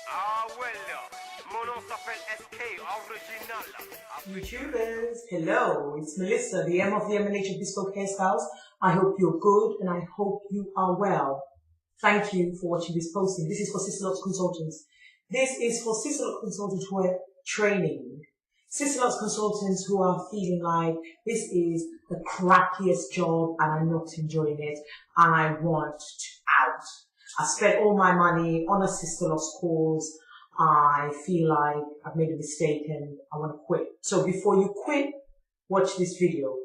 Ah, well, mon nom s'appelle SK, original. YouTubers, hello, it's Melissa, the M of the Emanation Bespoke Hairstyles. I hope you're good and I hope you are well. Thank you for watching this posting. This is for Sisterlocks Consultants. This is for Sisterlocks Consultant Training. Sisterlocks Consultants who are feeling like this is the crappiest job and I'm not enjoying it and I want out. I spent all my money on a Sisterlocks course. I feel like I've made a mistake and I want to quit. So before you quit, watch this video.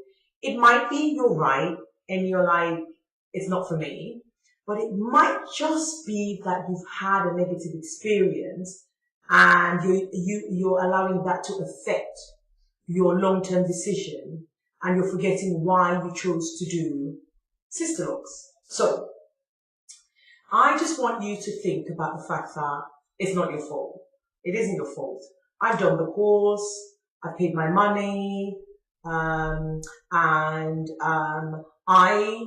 It might be you're right and you're like, it's not for me, but it might just be that you've had a negative experience and you're allowing that to affect your long-term decision and you're forgetting why you chose to do Sisterlocks. So I just want you to think about the fact that it's not your fault. It isn't your fault. I've done the course, I've paid my money, I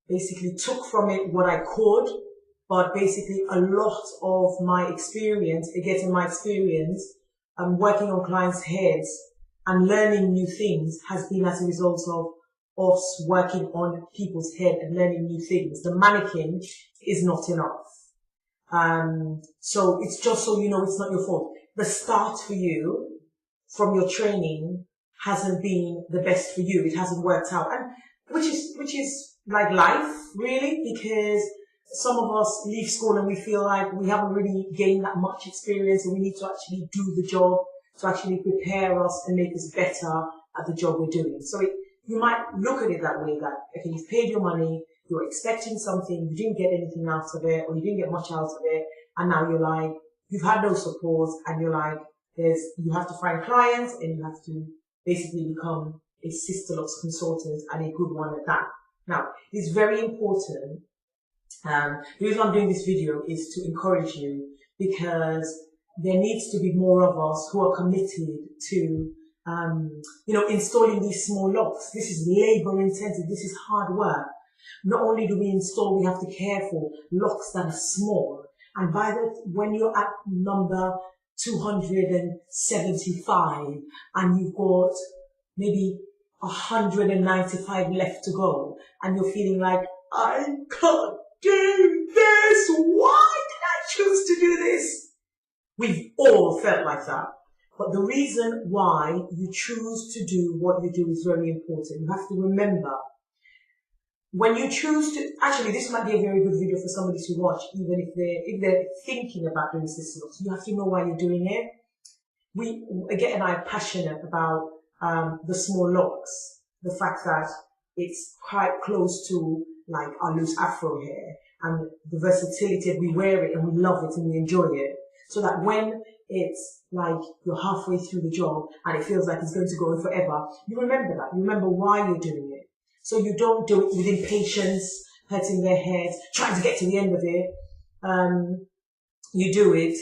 basically took from it what I could, but basically a lot of my experience, getting my experience, working on clients' heads and learning new things has been as a result of us working on people's head and learning new things. The mannequin is not enough. So it's just so you know it's not your fault. The start for you from your training hasn't been the best for you. It hasn't worked out. And which is like life, really, because some of us leave school and we feel like we haven't really gained that much experience and we need to actually do the job to actually prepare us and make us better at the job we're doing. So you might look at it that way, that okay, you've paid your money, you're expecting something, you didn't get anything out of it, or you didn't get much out of it, and now you're like, you've had no support, and you're like, you have to find clients, and you have to basically become a Sisterlocks consultant, and a good one at that. Now, it's very important, the reason I'm doing this video is to encourage you, because there needs to be more of us who are committed to installing these small locks. This is labor intensive, this is hard work. Not only do we install, we have to care for locks that are small. And when you're at number 275 and you've got maybe 195 left to go and you're feeling like, I can't do this. Why did I choose to do this? We've all felt like that. But the reason why you choose to do what you do is very important. You have to remember, when you choose to, actually this might be a very good video for somebody to watch, even if they're thinking about doing Sisterlocks. You have to know why you're doing it. Again, and I'm passionate about the small locks, the fact that it's quite close to like our loose afro hair and the versatility, we wear it and we love it and we enjoy it. So that when it's like you're halfway through the job and it feels like it's going to go on forever, you remember that. You remember why you're doing it. So you don't do it with impatience, hurting their heads, trying to get to the end of it. You do it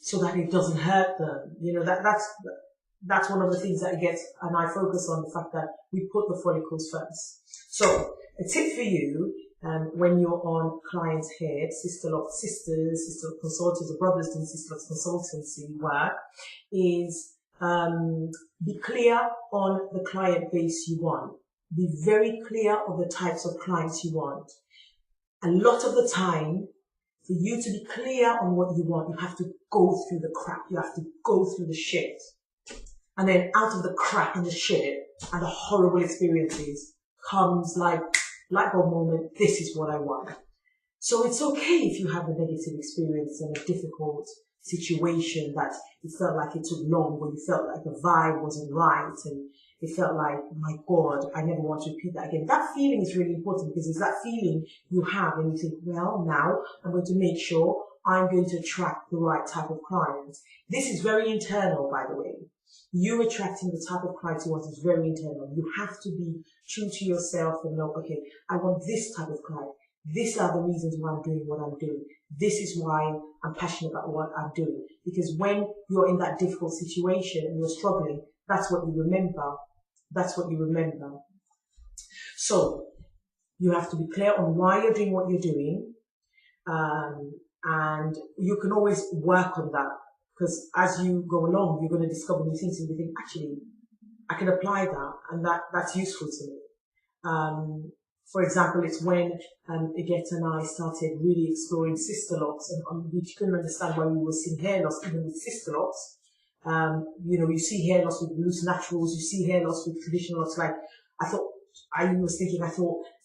so that it doesn't hurt them. You know, that's one of the things that gets, and I focus on the fact that we put the follicles first. So a tip for you, when you're on clients' head, Sisterlocks sisters, Sisterlocks consultants, or brothers doing Sisterlocks consultancy work, is be clear on the client base you want. Be very clear of the types of clients you want. A lot of the time, for you to be clear on what you want, you have to go through the crap. You have to go through the shit. And then out of the crap and the shit and the horrible experiences comes like light bulb moment, this is what I want. So it's okay if you have a negative experience and a difficult situation that it felt like it took long, or you felt like the vibe wasn't right and it felt like, my God, I never want to repeat that again. That feeling is really important, because it's that feeling you have and you think, well, now I'm going to make sure I'm going to attract the right type of clients. This is very internal, by the way. You attracting the type of clients you want is very internal. You have to be true to yourself and know, okay, I want this type of client. These are the reasons why I'm doing what I'm doing. This is why I'm passionate about what I'm doing. Because when you're in that difficult situation and you're struggling, that's what you remember. That's what you remember. So you have to be clear on why you're doing what you're doing. And you can always work on that, because as you go along, you're going to discover new things and you think, actually, I can apply that, and that's useful to me. For example, it's when Igette and I started really exploring Sisterlocks, and we couldn't understand why we were seeing hair loss even with Sisterlocks. You see hair loss with loose naturals, you see hair loss with traditional locks. Like, I thought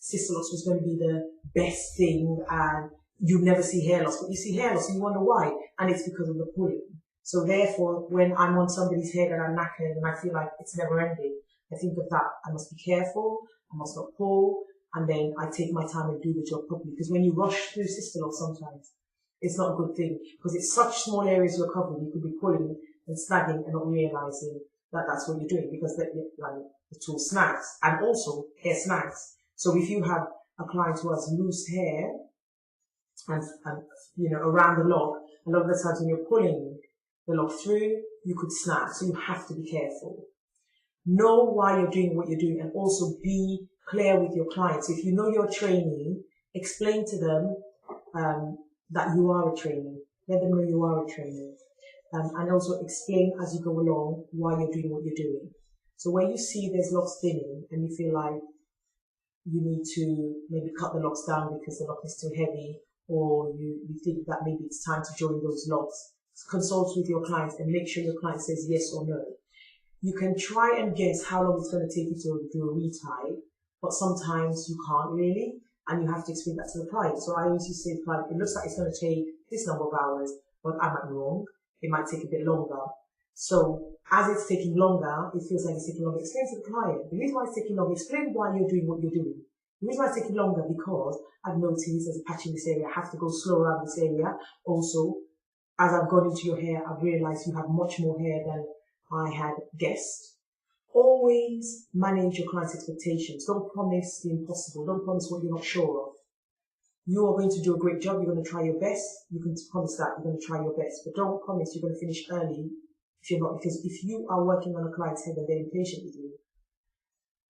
Sisterlocks was going to be the best thing, and you never see hair loss, but you see hair loss and you wonder why, and it's because of the pulling. So therefore, when I'm on somebody's head and I'm knackered and I feel like it's never ending, I think of that. I must be careful, I must not pull, and then I take my time and do the job properly. Because when you rush through Sisterlocks sometimes, it's not a good thing, because it's such small areas you're covering. You could be pulling and snagging and not realizing that that's what you're doing, because the tool snags, and also hair snags. So if you have a client who has loose hair and around the lock, a lot of the times when you're pulling the lock through, you could snag. So you have to be careful. Know why you're doing what you're doing, and also be clear with your clients. If you know you're a trainee, explain to them that you are a trainee. Let them know you are a trainee. And also explain as you go along why you're doing what you're doing. So where you see there's locks thinning and you feel like you need to maybe cut the locks down because the lock is too heavy, or you think that maybe it's time to join those locks, consult with your clients and make sure your client says yes or no. You can try and guess how long it's going to take you to do a retie, but sometimes you can't really, and you have to explain that to the client. So I always used to say to the client, it looks like it's going to take this number of hours, but I might be wrong. It might take a bit longer. So as it's taking longer, it feels like it's taking longer. Explain to the client the reason why it's taking longer. Explain why you're doing what you're doing. The reason why it's taking longer, because I've noticed there's a patch in this area. I have to go slow around this area. Also, as I've gone into your hair, I've realized you have much more hair than I had guessed. Always manage your client's expectations. Don't promise the impossible. Don't promise what you're not sure of. You are going to do a great job. You're going to try your best. You can promise that you're going to try your best, but don't promise you're going to finish early if you're not, because if you are working on a client's head and they're impatient with you,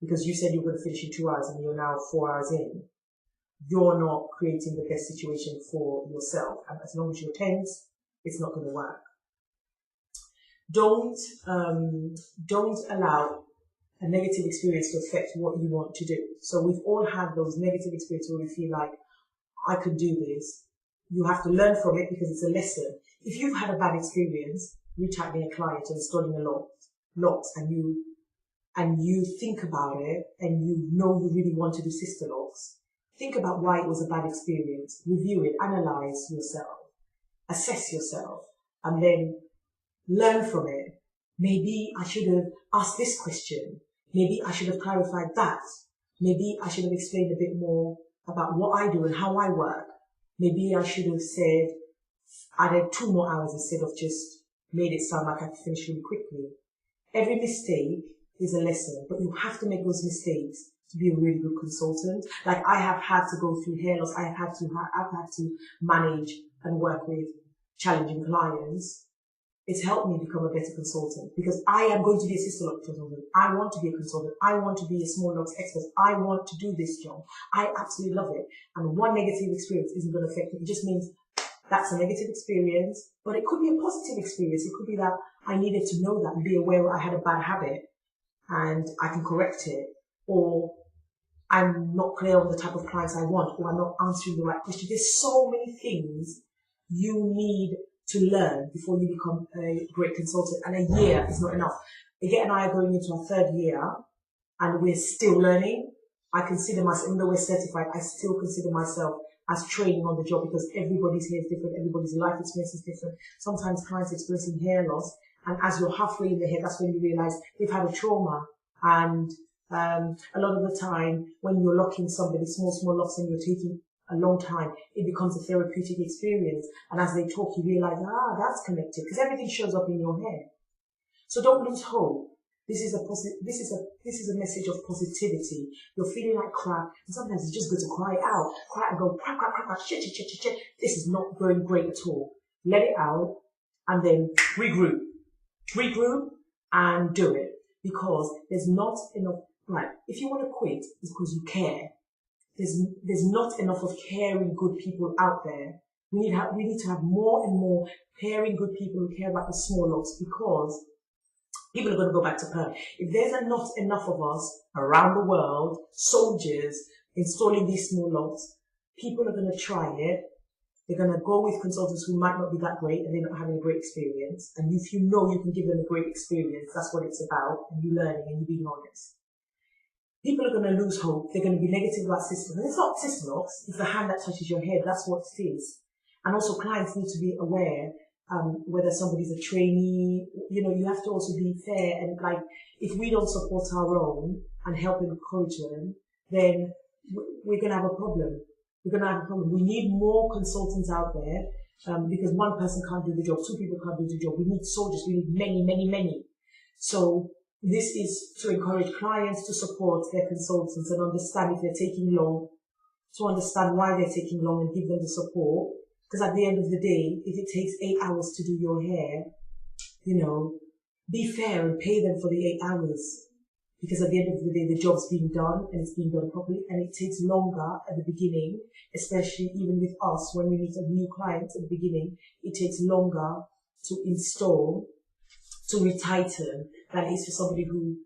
because you said you were going to finish in 2 hours and you're now 4 hours in, you're not creating the best situation for yourself. And as long as you're tense, it's not going to work. Don't allow a negative experience to affect what you want to do. So we've all had those negative experiences where we feel like, I could do this. You have to learn from it because it's a lesson. If you've had a bad experience, retightening a client or installing a lock, and you think about it and you know you really want to do Sisterlocks, think about why it was a bad experience, review it, analyze yourself, assess yourself, and then learn from it. Maybe I should have asked this question. Maybe I should have clarified that. Maybe I should have explained a bit more about what I do and how I work. Maybe I should have said, added 2 more hours instead of just made it sound like I could finish really quickly. Every mistake is a lesson, but you have to make those mistakes to be a really good consultant. Like, I have had to go through hair loss. I've had to manage and work with challenging clients. It's helped me become a better consultant, because I am going to be a Sisterlocks consultant. I want to be a consultant. I want to be a small locks expert. I want to do this job. I absolutely love it. And one negative experience isn't going to affect me. It just means that's a negative experience, but it could be a positive experience. It could be that I needed to know that and be aware I had a bad habit and I can correct it, or I'm not clear on the type of clients I want, or I'm not answering the right question. There's so many things you need to learn before you become a great consultant, and a year is not enough. Igette and I are going into our 3rd year and we're still learning. I consider myself, even though we're certified, I still consider myself as training on the job, because everybody's hair is different, everybody's life experience is different. Sometimes clients experiencing hair loss, and as you're halfway in the hair, that's when you realize they've had a trauma. And a lot of the time when you're locking somebody, small locks, and you're taking a long time, it becomes a therapeutic experience. And as they talk, you realize, that's connected, because everything shows up in your hair. So don't lose hope. This is a message of positivity. You're feeling like crap, and sometimes it's just good to cry it out. Cry and go, crap, shit. This is not going great at all. Let it out, and then regroup and do it, because there's not enough. Right, if you want to quit, it's because you care. there's not enough of caring good people out there. We need to have more and more caring good people who care about the small lots, because people are going to go back to perm. If there's not enough of us around the world, soldiers, installing these small lots, people are going to try it. They're going to go with consultants who might not be that great and they're not having a great experience. And if you know you can give them a great experience, that's what it's about, and you're learning and you're being honest. People are going to lose hope. They're going to be negative about systems. And it's not Sisterlocks, it's the hand that touches your head. That's what it is. And also clients need to be aware whether somebody's a trainee. You know, you have to also be fair, and like, if we don't support our own and help encourage them, then we're going to have a problem. We're going to have a problem. We need more consultants out there, because one person can't do the job, two people can't do the job. We need soldiers. We need many, many, many. So this is to encourage clients to support their consultants and understand if they're taking long, to understand why they're taking long and give them the support. Because at the end of the day, if it takes 8 hours to do your hair, you know, be fair and pay them for the 8 hours. Because at the end of the day, the job's being done and it's being done properly, and it takes longer at the beginning, especially even with us when we meet a new client at the beginning. It takes longer to install, to retighten, than it is for somebody who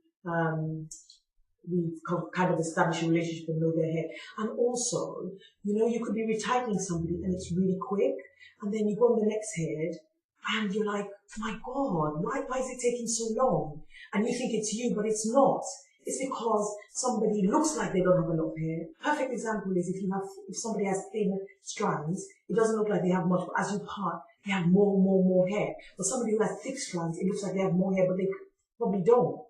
we've kind of established a relationship and know their hair. And also, you know, you could be retightening somebody and it's really quick, and then you go on the next head and you're like, my God, why is it taking so long? And you think it's you, but it's not. It's because somebody looks like they don't have a lot of hair. Perfect example is if somebody has thin strands, it doesn't look like they have much, but as you part, they have more hair. But somebody who has thick strands, it looks like they have more hair, but they probably don't.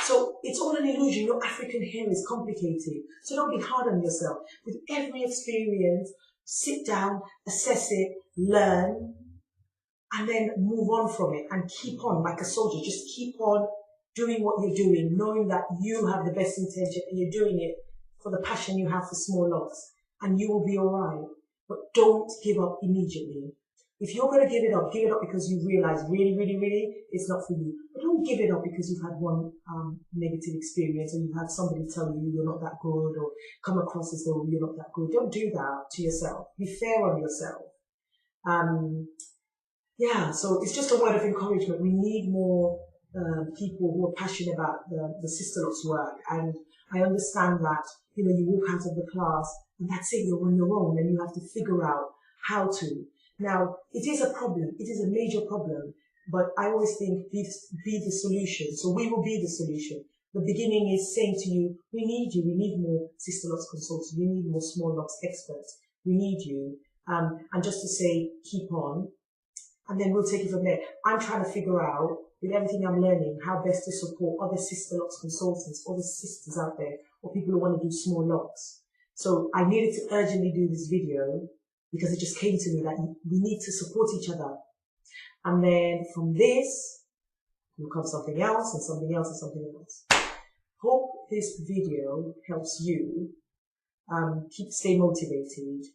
So it's all an illusion. Your African hair is complicated. So don't be hard on yourself. With every experience, sit down, assess it, learn, and then move on from it and keep on like a soldier. Just keep on doing what you're doing, knowing that you have the best intention and you're doing it for the passion you have for small lots, and you will be all right. But don't give up immediately. If you're going to give it up because you realize really, it's not for you. But don't give it up because you've had one negative experience, or you've had somebody tell you you're not that good, or come across as though you're not that good. Don't do that to yourself. Be fair on yourself. Yeah, so it's just a word of encouragement. We need more people who are passionate about the Sisterlocks work. And I understand that, you know, you walk out of the class and that's it, you're on your own and you have to figure out how to. Now, it is a problem. It is a major problem. But I always think be the solution. So we will be the solution. The beginning is saying to you, we need you. We need more Sisterlocks consultants. We need more small locks experts. We need you. And just to say, keep on. And then we'll take it from there. I'm trying to figure out, with everything I'm learning, how best to support other Sisterlocks consultants, other sisters out there, or people who want to do small locks. So I needed to urgently do this video because it just came to me that we need to support each other. And then from this will come something else and something else and something else. Hope this video helps you stay motivated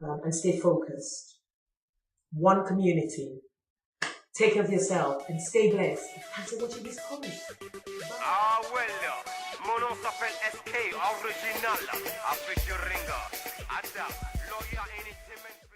and stay focused. One community. Take care of yourself and stay blessed. Thanks for watching this comment. Ah, well, mon nom s'appelle SK, original, avec du ringer. Ada, lawyer, anything.